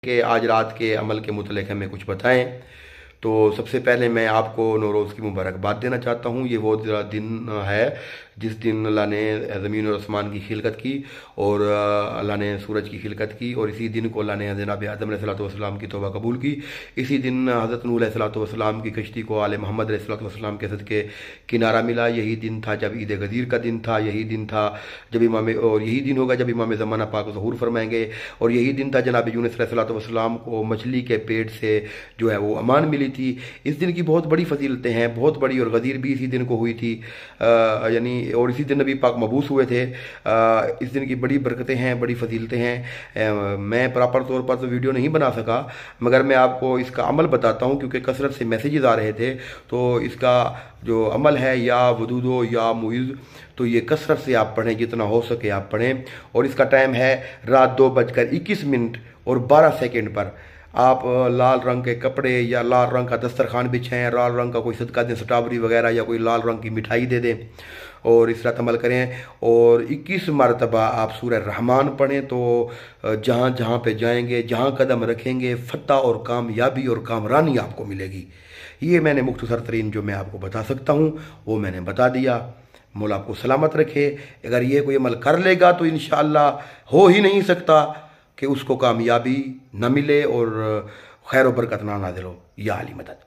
कि आज रात के अमल के मुतल्लिक़ हमें कुछ बताएं। तो सबसे पहले मैं आपको नौरोज़ की मुबारकबाद देना चाहता हूँ। ये वो दिन है जिस दिन अल्लाह ने ज़मीन और आसमान की खिलकत की और अल्लाह ने सूरज की खिलकत की, और इसी दिन को अल्लाह ने जनाब आदम अलैहिस्सलाम की तौबा कबूल की। इसी दिन हज़रत नूह अलैहिस्सलाम की कश्ती को आले मोहम्मद अलैहिस्सलाम के सदक़े किनारा मिला। यही दिन था जब ईद गदीर का दिन था, यही दिन था जब और यही दिन होगा जब इमाम ज़माना पाक ज़हूर फरमाएंगे, और यही दिन था जनाब यूनुस अलैहिस्सलाम को मछली के पेट से जो है वो अमान मिली थी। इस दिन की बहुत बड़ी फजीलतें हैं, बहुत बड़ी, और गदीर भी इसी दिन को हुई थी, यानी और इसी दिन नबी पाक मबूस हुए थे। इस दिन की बड़ी बरकतें हैं, बड़ी फजीलतें हैं। मैं प्रॉपर तौर पर तो वीडियो नहीं बना सका, मगर मैं आपको इसका अमल बताता हूँ क्योंकि कसरत से मैसेजेस आ रहे थे। तो इसका जो अमल है, या वदूदो या मुइज़, तो ये कसरत से आप पढ़ें, जितना हो सके आप पढ़ें। और इसका टाइम है रात 2:21 और 12 सेकंड पर। आप लाल रंग के कपड़े या लाल रंग का दस्तरखान बिछाएं, लाल रंग का कोई सदका दें, स्ट्रॉबेरी वगैरह या कोई लाल रंग की मिठाई दे दें, और इस रात अमल करें। और 21 मरतबा आप सूरह रहमान पढ़ें। तो जहाँ जहाँ पे जाएंगे, जहाँ कदम रखेंगे, फतह और कामयाबी और कामरानी आपको मिलेगी। ये मैंने मुख्तसर तरीन जो मैं आपको बता सकता हूँ वो मैंने बता दिया। मौला आपको सलामत रखे। अगर ये कोई अमल कर लेगा तो इंशाअल्लाह हो ही नहीं सकता कि उसको कामयाबी न मिले और खैर व बरकत ना नाज़िल हो। या अली मदद।